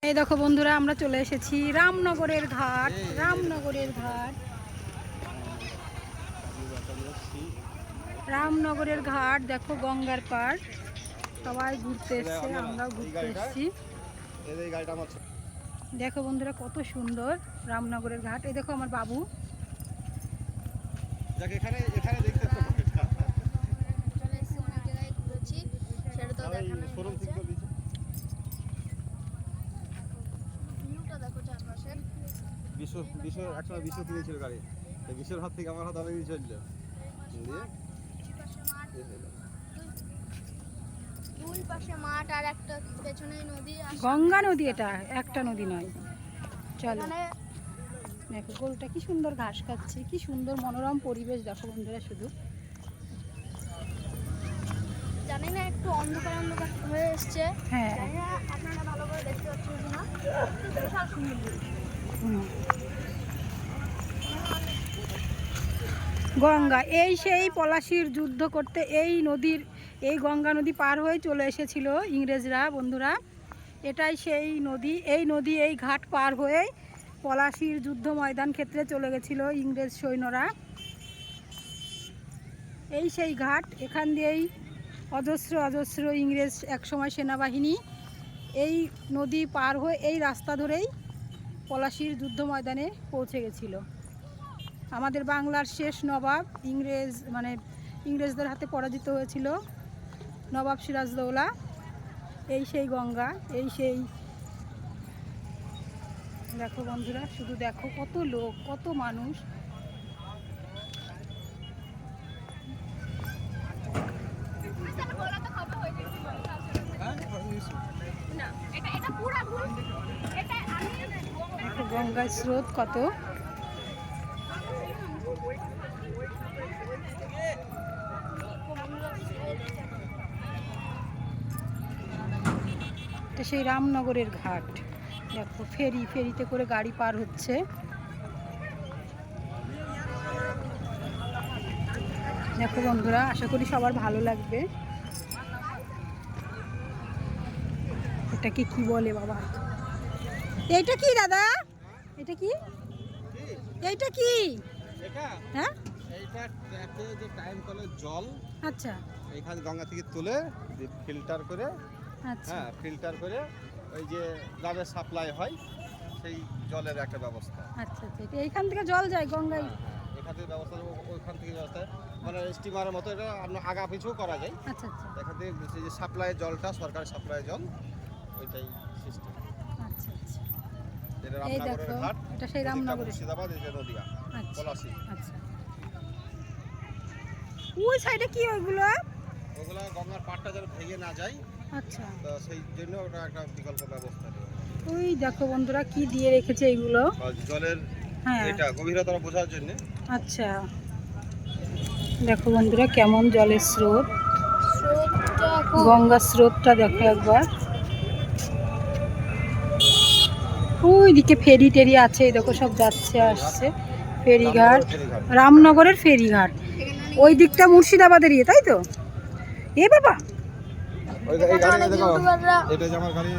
এই দেখো বন্ধুরা, আমরা চলে এসেছি রামনগরের ঘাট। রামনগরের ঘাট, রামনগরের ঘাট দেখো, গঙ্গার পার। সবাই ঘুরতে এসছে, আমরাও ঘুরতে এসেছি। দেখো বন্ধুরা, কত সুন্দর রামনগরের ঘাট। এই দেখো আমার বাবু। বিশ্বর হাত থেকে আমার হাত অনেক চলল। গঙ্গা নদী, এটা একটা নদী নয়। চলো দেখো, গরুটা কি সুন্দর ঘাস খাচ্ছে, কি সুন্দর মনোরম পরিবেশ। দেখো বন্ধুরা, শুধু জানি না, একটু অন্ধকার অন্ধকার হয়ে এসছে। হ্যাঁ, আপনারা ভালো করে দেখতে পাচ্ছেন কিনা। বিশাল সুন্দর গঙ্গা। এই সেই পলাশির যুদ্ধ করতে এই গঙ্গা নদী পার হয়ে চলে এসেছিল ইংরেজরা। বন্ধুরা, এটাই সেই নদী। এই ঘাট পার হয়ে পলাশির যুদ্ধ ময়দান ক্ষেত্রে চলে গেছিল ইংরেজ সৈন্যরা। এই সেই ঘাট, এখান দিয়েই অজস্র অজস্র ইংরেজ একসময় সেনাবাহিনী এই নদী পার হয়ে এই রাস্তা ধরেই পলাশির যুদ্ধ ময়দানে পৌঁছে গেছিল। আমাদের বাংলার শেষ নবাব ইংরেজদের হাতে পরাজিত হয়েছিল নবাব সিরাজদৌলা। এই সেই গঙ্গা, এই সেই। দেখো বন্ধুরা, শুধু দেখো কত লোক, কত মানুষ। গঙ্গার স্রোত কত। সেই রামনগরের ঘাট। দেখো ফেরিতে করে গাড়ি পার হচ্ছে। দেখো বন্ধুরা, আশা করি সবার ভালো লাগবে। এটাকে কি বলে বাবা? এইটা কি দাদা? এটা কি? এইটা কি? হ্যাঁ, এইটা ট্যাপে যে টাইম কলের জল। আচ্ছা, এখানে গঙ্গা থেকে তুলে ফিল্টার করে, আচ্ছা, হ্যাঁ ফিল্টার করে ওই যে গ্রামে সাপ্লাই হয়, সেই জলের একটা ব্যবস্থা। আচ্ছা আচ্ছা। এইখান থেকে জল যায় গঙ্গায়? এখান থেকে ব্যবস্থা, ওইখান থেকে ব্যবস্থা, মানে স্টিমারের মতো এটা আপনার আগা পিছু করা যায়। আচ্ছা আচ্ছা। এখান থেকে যে সাপ্লাই জলটা, সরকারি সাপ্লাই জল, ওইটাই সিস্টেম। আচ্ছা আচ্ছা। যেটা এই রামনগরের দেখো, ঘাট, এটা সেই রামনগরের। মুর্শিদাবাদ, এই যে নদিয়া, আচ্ছা পলাশী। আচ্ছা। ওই সাইডে কি ওইগুলো? ওগুলো গঙ্গার পাড়টা যেন ভেঙে না যায়, আচ্ছা, তো সেই জন্য ওটা একটা বিকল্প ব্যবস্থা দেওয়া। ওই দেখো বন্ধুরা, কি দিয়ে রেখেছে এইগুলো। জলের হ্যাঁ, এটা গভীরতা বোঝার জন্য। আচ্ছা। দেখো বন্ধুরা, কেমন জলের স্রোত, গঙ্গার স্রোতটা দেখো একবার। ওইদিকে ফেরি টেরি আছে, এই দেখো সব যাচ্ছে আসছে। ফেরিঘাট, রামনগরের ফেরিঘাট। ওই দিকটা মুর্শিদাবাদের ইয়ে, তাই তো? এ বাবা, এটা যে আমার গাড়ি,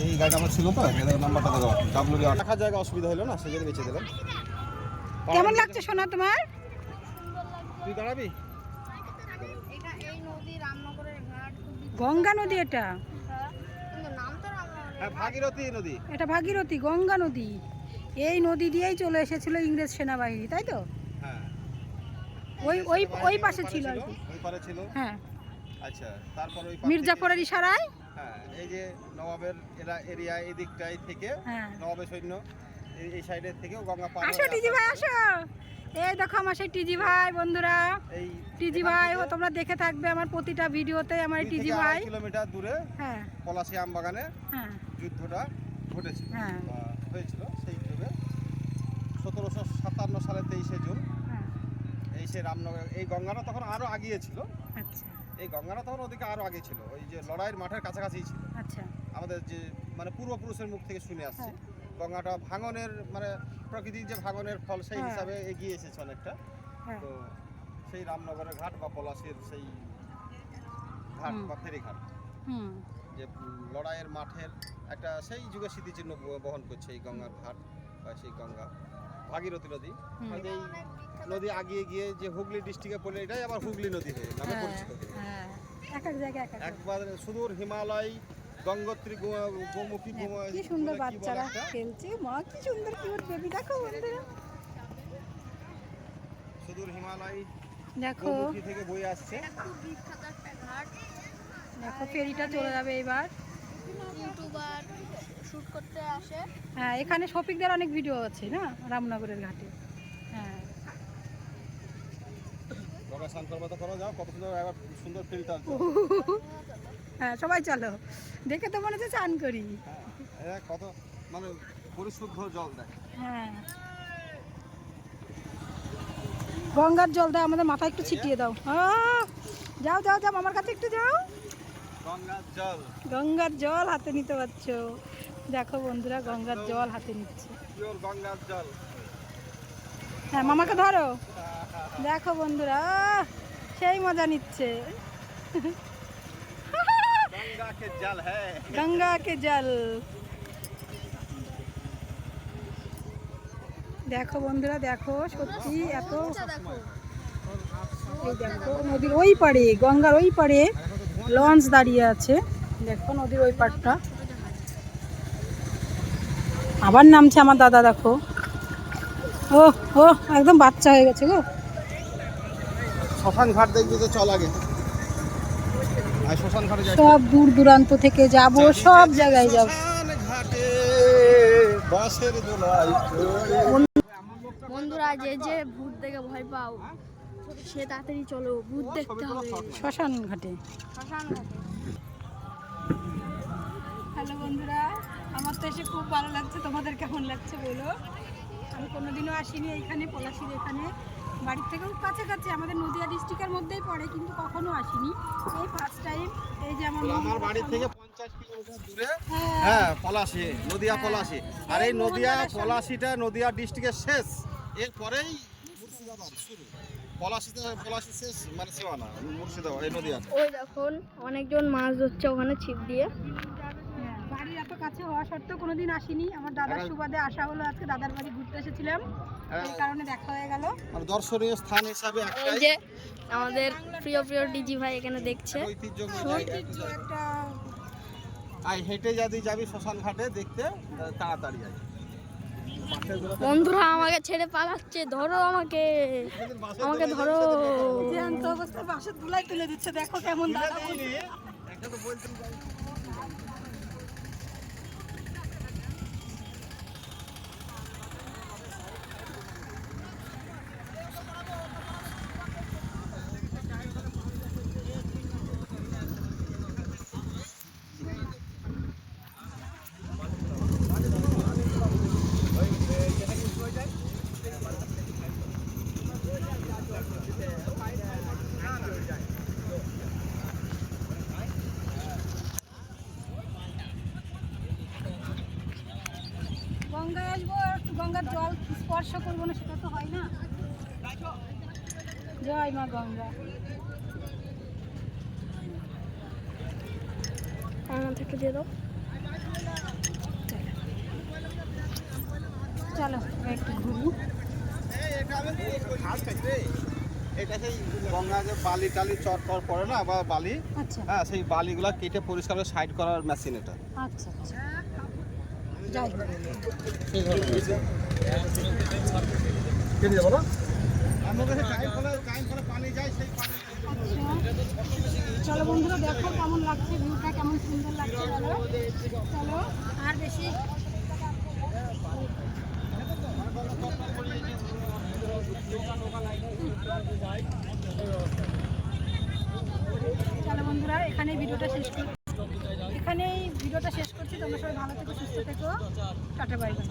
এই গাড়িটা আমার ছিল তো, এর নাম্বারটা দাও। ডাব্লিউ রাখার জায়গা অসুবিধা হলো না, সেজন্য বেঁচে দিলাম। কেমন লাগছে সোনা তোমার? তুই দাঁড়াবি? গঙ্গা নদী এটা। হ্যাঁ, ভাগীরথী নদী। এটা ভাগীরথী, গঙ্গা নদী। এই নদী দিয়েই চলে এসেছিল ইংরেজ সেনাবাহিনী, তাই তো? হ্যাঁ, ওই পাশে ছিল আর কি। ওই পারে ছিল। হ্যাঁ, আচ্ছা, তারপর ওই মির্জাফরের ইশারায়। হ্যাঁ, এই যে নবাবের এরিয়া, এই দিকটাই থেকে হ্যাঁ, নবাবের সৈন্য এই সাইডের থেকেও গঙ্গা পার আসো টিজি ভাই, আসো। এই দেখো আমার সেই টিজি ভাই। বন্ধুরা, এই টিজি ভাই তোমরা দেখে থাকবে আমার প্রতিটা ভিডিওতে। আমার টিজি ভাই কিলোমিটার দূরে, হ্যাঁ, পলাশী আমবাগানে হ্যাঁ, যুদ্ধটা ঘটেছিল, হ্যাঁ, বা হয়েছিল সেই যুগে 1757 সালের 23শে জুন। হ্যাঁ। এই সে রামনগর, এই গঙ্গাটা তখন আরো আগিয়ে ছিল। আচ্ছা এই গঙ্গাটা তখন ওদিকে আরো আগে ছিল, ওই যে লড়াইয়ের মাঠের কাছাকাছি ছিল। আচ্ছা। আমাদের যে মানে পূর্বপুরুষের মুখ থেকে শুনে আসছি, গঙ্গাটা ভাঙনের, মানে প্রকৃতির যে ভাঙনের ফল, সেই হিসাবে এগিয়ে এসেছে অনেকটা। তো সেই রামনগরের ঘাট বা পলাশীর সেই ঘাট বা ফেরি ঘাট। যে লড়াইয়ের মাঠের একটা সেই যুগের স্মৃতিচিহ্ন বহন করছে এই গঙ্গার ঘাট বা সেই গঙ্গা ভাগীরথী নদী। হয়তো এই নদী আগিয়ে গিয়ে যে হুগলি ডিস্ট্রিক্টে পড়লে এটাই আবার হুগলি নদী হয়ে নামে পরিচিত হয়ে গেছে। হ্যাঁ, এক এক জায়গায় এক এক রকম। একবার সুদূর হিমালয় গঙ্গোত্রী গোমুখী কি সুন্দর বাচ্চারা খেলছে, মা কি সুন্দর কিউট বেবি, দেখো বন্ধুরা সুদূর হিমালয় দেখো গোমুখী থেকে বয়ে আসছে। খুব বিখ্যাত একটা ঘাট। দেখো ফেরিটা চলে যাবে এবার। ইউটিউবার শুট করতে আসে। হ্যাঁ, এখানে শফিকদের অনেক ভিডিও আছে না রামনগরের ঘাটে। হ্যাঁ, গঙ্গা স্নান করবো তো করো, যাও কত সুন্দর একবার সুন্দর ফিল্টার। হ্যাঁ সবাই চলো, দেখে তো মনে হচ্ছে চান করি। হ্যাঁ কত মানে পরিশুদ্ধ জল দেয়। হ্যাঁ, গঙ্গার জল দাও, আমাদের মাথায় একটু ছিটিয়ে দাও। যাও যাও যাও, আমার কাছে একটু যাও। গঙ্গার জল, গঙ্গার জল হাতে নিতে পারছো, দেখো বন্ধুরা গঙ্গার জল হাতে নিচ্ছে। পিওর গঙ্গার জল। হ্যাঁ মামাকে ধরো, দেখো বন্ধুরা সেই মজা নিচ্ছে। गंगा के जल है। গঙ্গা কে জল। দেখো বন্ধুরা দেখো, সত্যি এত দেখো এই দেখো নদীর ওই পাড়ে, গঙ্গার ওই পাড়ে লঞ্চ দাঁড়িয়ে আছে। দেখো নদীর ওই পাড়টা, আবার নামছে আমার দাদা, দেখো ও ও একদম বাচ্চা হয়ে গেছে গো। শ্মশান ঘাট দেখবি তো, চল আগে। আর শ্মশান ঘাটে যাই। সব দূর দূরান্ত থেকে যাব, সব জায়গায় যাব। শ্মশান ঘাটে বাঁশের দোলাই বন্ধুরা, যে ভূত দেখে ভয় পাও সে তাড়াতাড়ি চলো, ভূত দেখতে হবে শ্মশান ঘাটে। শ্মশান ঘাটে। হ্যালো বন্ধুরা, আমার তো এসে খুব ভালো লাগছে, তোমাদের কেমন লাগছে বলো। আমি কোনোদিনও আসিনি এইখানে, পলাশির এখানে, বাড়ির থেকেও কাছাকাছি, আমাদের নদিয়া ডিস্ট্রিক্টের মধ্যেই পড়ে, কিন্তু কখনো আসিনি, এই ফার্স্ট টাইম। এই যে আমার বাড়ি থেকে 50 কিলোমিটার দূরে, হ্যাঁ, হ্যাঁ পলাশি, নদিয়া পলাশি। আর এই নদিয়া পলাশিটা নদিয়া ডিস্ট্রিক্টের শেষ, এরপরেই মুর্শিদাবাদ শুরু। পলাশি শেষ মানে সীমানা মুর্শিদাবাদ, এই নদিয়া। ওই দেখুন অনেকজন মাছ ধরছে ওখানে ছিপ দিয়ে। হ্যাঁ, বাড়ির এত কাছে হওয়া সত্ত্বেও কোনোদিন আসিনি, আমার দাদার সুবাদে আসা হলো, আজকে দাদার বাড়ি ঘুরতে এসেছিলাম, এই কারণে দেখা হয়ে গেল। আর দর্শনীয় স্থান হিসাবে এই একটাই যে আমাদের প্রিয় প্রিয় ডিজি ভাই এখানে দেখছে। ঐতিহ্যময় জায়গা। ঐতিহ্য একটা। আর হেঁটে যদি যাবি শ্মশান ঘাটে দেখতে, তাড়াতাড়ি যাই। বন্ধুরা আমাকে ছেড়ে পালাচ্ছে, ধরো আমাকে, আমাকে ধরো। জ্যান্ত অবস্থায় বাঁশের ধুলাই তুলে দিচ্ছে, দেখো কেমন দাদা। একটা তো বলতেন গঙ্গায় আসবো, একটু গঙ্গার জল স্পর্শ করবো না, সেটা তো হয় না। জয় মা গঙ্গা। আমার থেকে দিয়ে দাও। চলো একটু ঘুরি। এটা সেই গঙ্গা যে বালি টালি চর পড়ে না, বা বালি, আচ্ছা হ্যাঁ সেই বালিগুলা কেটে পরিষ্কার করে সাইড করার মেশিন এটা। আচ্ছা আচ্ছা, যাই হোক। কেটে যাবো না আমার কাছে টাইম ফলে পানি যায়, সেই পানি। চলো বন্ধুরা দেখো কেমন লাগছে, ভিউটা কেমন সুন্দর লাগছে বলো। চলো আর বেশি চলো বন্ধুরা, এখানেই ভিডিওটা শেষ করছি, তোমরা সবাই ভালো থেকো, সুস্থ থেকো, টাটা বাই বাই।